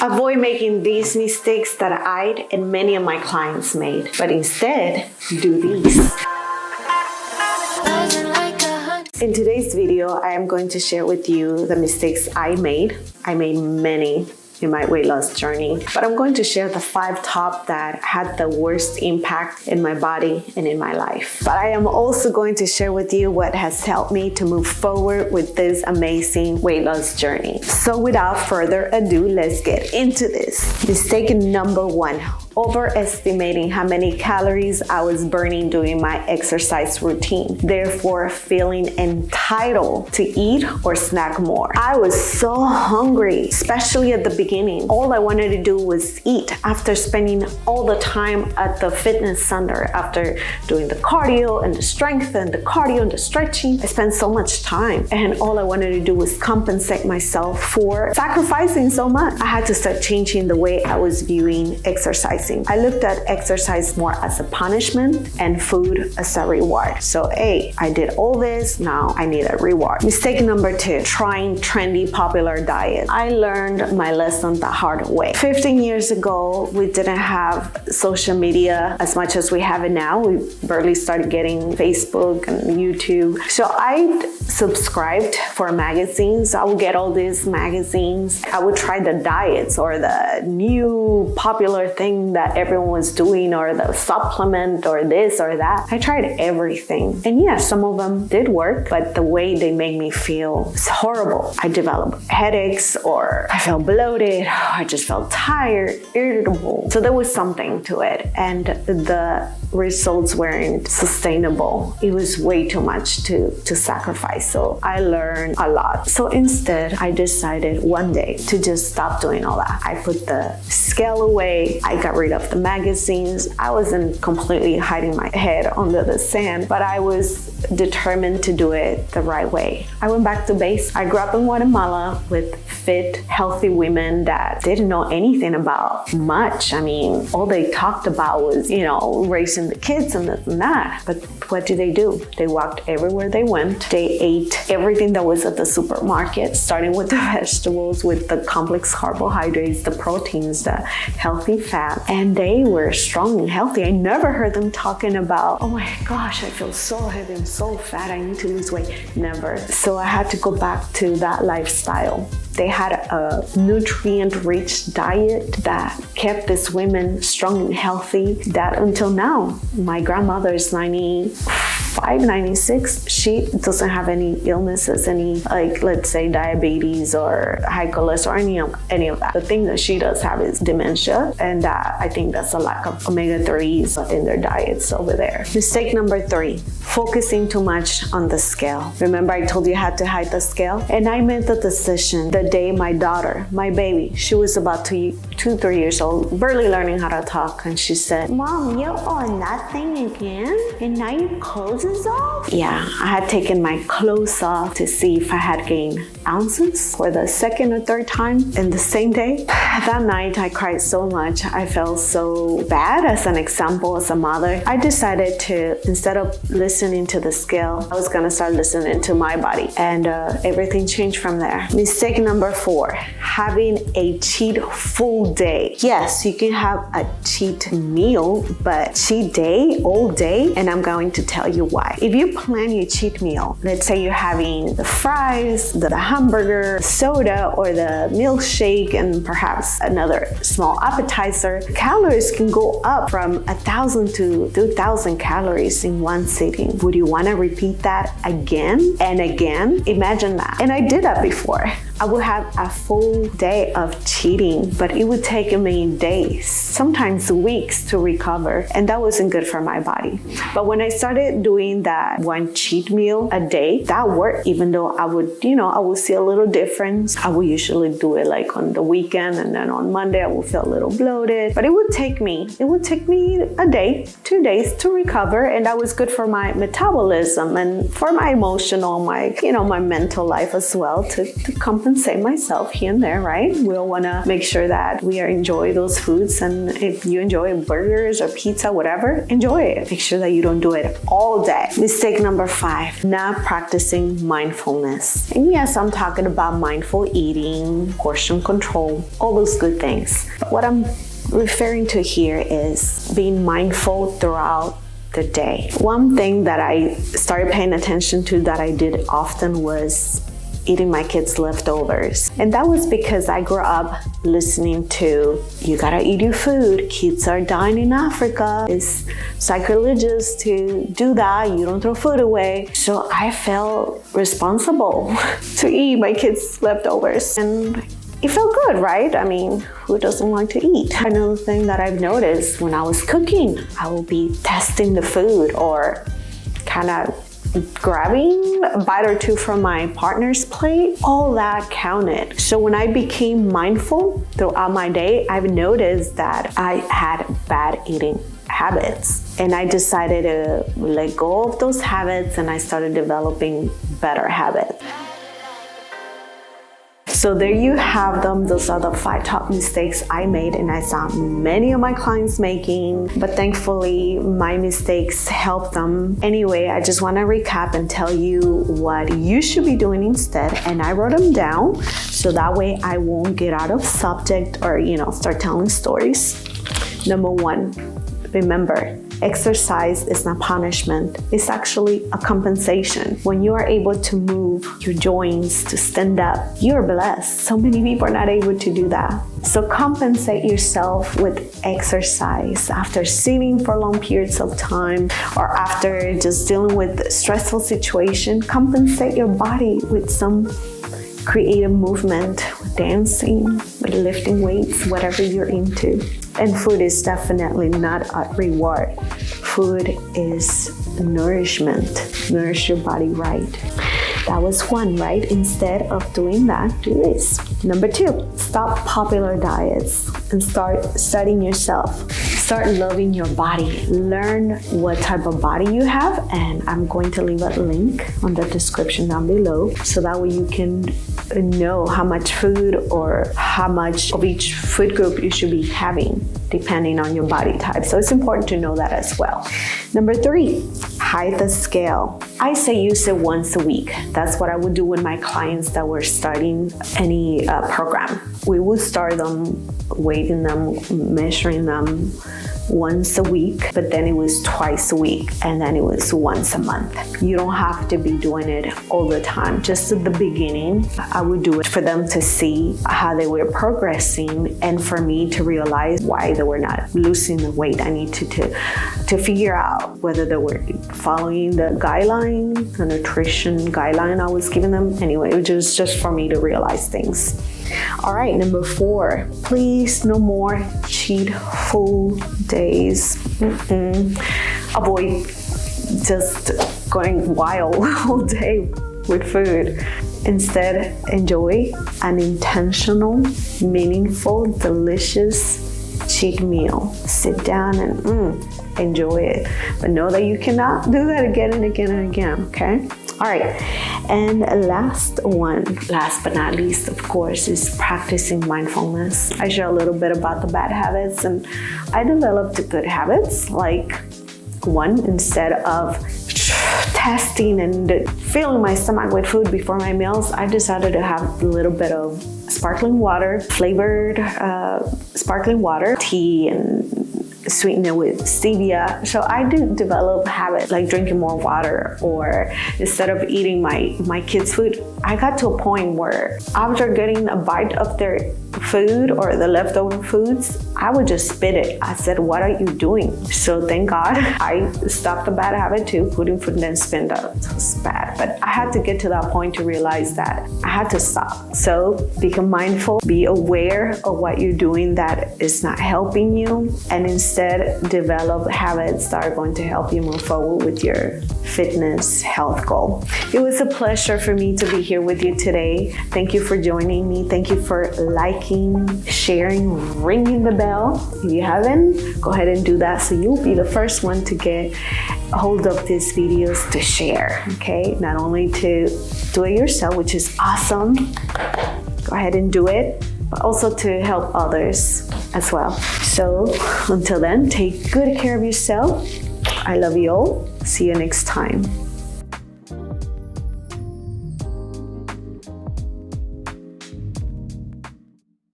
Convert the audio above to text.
Avoid making these mistakes that I and many of my clients made, but instead, do these. In today's video, I am going to share with you the mistakes I made. I made many in my weight loss journey, but I'm going to share the 5 top that had the worst impact in my body and in my life. But I am also going to share with you what has helped me to move forward with this amazing weight loss journey. So without further ado, let's get into this. Mistake number 1. Overestimating how many calories I was burning during my exercise routine, therefore feeling entitled to eat or snack more. I was so hungry, especially at the beginning. All I wanted to do was eat after spending all the time at the fitness center, after doing the cardio and the strength and the cardio and the stretching. I spent so much time and all I wanted to do was compensate myself for sacrificing so much. I had to start changing the way I was viewing exercise. I looked at exercise more as a punishment and food as a reward. So, hey, I did all this, now I need a reward. Mistake number 2, trying trendy, popular diet. I learned my lesson the hard way. 15 years ago, we didn't have social media as much as we have it now. We barely started getting Facebook and YouTube. So I subscribed for magazines. I would get all these magazines. I would try the diets or the new popular thing that everyone was doing, or the supplement or this or that. I tried everything. And yes, some of them did work, but the way they made me feel was horrible. I developed headaches, or I felt bloated, I just felt tired, irritable. So there was something to it. And the results weren't sustainable. It was way too much to sacrifice. So I learned a lot. So instead, I decided one day to just stop doing all that. I put the scale away. I got rid of the magazines. I wasn't completely hiding my head under the sand, but I was determined to do it the right way. I went back to base. I grew up in Guatemala with fit, healthy women that didn't know anything about much. I mean, all they talked about was, raising the kids and this and that. But what did? They walked everywhere they went. They ate everything that was at the supermarket, starting with the vegetables, with the complex carbohydrates, the proteins, the healthy fat, and they were strong and healthy. I never heard them talking about, oh my gosh, I feel so heavy, I'm so fat, I need to lose weight. Never. So I had to go back to that lifestyle. They had a nutrient-rich diet that kept these women strong and healthy, that until now, my grandmother is 95, 96. She doesn't have any illnesses, let's say diabetes or high cholesterol, any of that. The thing that she does have is dementia, and I think that's a lack of omega-3s in their diets over there. Mistake number 3, focusing too much on the scale. Remember I told you I had to hide the scale? And I made the decision the day my daughter, my baby, she was about 2-3 years old, barely learning how to talk, and she said, "Mom, you're on that thing again? And now your clothes is off?" Yeah, I had taken my clothes off to see if I had gained ounces for the second or third time in the same day. That night, I cried so much. I felt so bad. As an example, as a mother, I decided to, instead of listening to the scale, I was gonna start listening to my body, and everything changed from there. Mistake number 4, having a cheat full day. Yes, you can have a cheat meal, but cheat day all day, and I'm going to tell you why. If you plan your cheat meal, let's say you're having the fries, the hamburger, soda, or the milkshake, and perhaps another small appetizer, calories can go up from 1,000 to 2,000 calories in one sitting. Would you want to repeat that again and again? Imagine that. And I did that before. I would have a full day of cheating, but it would take me days, sometimes weeks to recover, and that wasn't good for my body. But when I started doing that one cheat meal a day, that worked, even though I would see a little difference. I would usually do it like on the weekend, and then on Monday I would feel a little bloated, but it would take me a day, 2 days to recover, and that was good for my metabolism and for my emotional, my mental life as well, to compensate compensate myself here and there, right? We all want to make sure that we enjoy those foods. And if you enjoy burgers or pizza, whatever, enjoy it. Make sure that you don't do it all day. Mistake number 5, not practicing mindfulness. And yes, I'm talking about mindful eating, portion control, all those good things. But what I'm referring to here is being mindful throughout the day. One thing that I started paying attention to that I did often was eating my kids' leftovers. And that was because I grew up listening to, you gotta eat your food, kids are dying in Africa, it's sacrilegious to do that, you don't throw food away. So I felt responsible to eat my kids' leftovers. And it felt good, right? I mean, who doesn't like to eat? Another thing that I've noticed when I was cooking, I will be testing the food or kind of grabbing a bite or two from my partner's plate. All that counted. So when I became mindful throughout my day, I've noticed that I had bad eating habits. And I decided to let go of those habits and I started developing better habits. So there you have them. Those are the 5 top mistakes I made and I saw many of my clients making, but thankfully my mistakes helped them. Anyway, I just want to recap and tell you what you should be doing instead. And I wrote them down so that way I won't get out of subject or, start telling stories. Number 1, remember, exercise is not punishment. It's actually a compensation. When you are able to move your joints, to stand up, you're blessed. So many people are not able to do that. So compensate yourself with exercise after sitting for long periods of time or after just dealing with stressful situation. Compensate your body with some creative movement, with dancing, with lifting weights, whatever you're into. And food is definitely not a reward. Food is nourishment. Nourish your body right. That was 1, right? Instead of doing that, do this. Number 2, stop popular diets and start studying yourself. Start loving your body. Learn what type of body you have, and I'm going to leave a link on the description down below so that way you can know how much food or how much of each food group you should be having depending on your body type. So it's important to know that as well. Number 3, hide the scale. I say use it once a week. That's what I would do with my clients that were starting any program. We would start them, weighing them, measuring them once a week, but then it was twice a week, and then it was once a month. You don't have to be doing it all the time. Just at the beginning, I would do it for them to see how they were progressing and for me to realize why they were not losing the weight. I needed to figure out whether they were following the guideline, the nutrition guideline I was giving them. Anyway, it was just for me to realize things. All right, number 4, please no more cheat full days. Avoid just going wild all day with food. Instead, enjoy an intentional, meaningful, delicious cheat meal. Sit down and enjoy it. But know that you cannot do that again and again and again, okay? All right, and last but not least, of course, is practicing mindfulness. I share a little bit about the bad habits, and I developed good habits. Like 1, instead of testing and filling my stomach with food before my meals, I decided to have a little bit of sparkling water, flavored sparkling water, tea, and sweeten it with stevia. So I did develop habits like drinking more water, or instead of eating my kids' food, I got to a point where after getting a bite of their food or the leftover foods, I would just spit it. I said, what are you doing? So thank God I stopped the bad habit too, putting food and then spit out. It was bad, but I had to get to that point to realize that I had to stop. So become mindful, be aware of what you're doing that is not helping you, and instead develop habits that are going to help you move forward with your fitness health goal. It was a pleasure for me to be here with you today. Thank you for joining me. Thank you for liking, sharing, ringing the bell. If you haven't, go ahead and do that so you'll be the first one to get a hold of these videos to share, okay? Not only to do it yourself, which is awesome, go ahead and do it, but also to help others as well. So until then, take good care of yourself. I love you all. See you next time.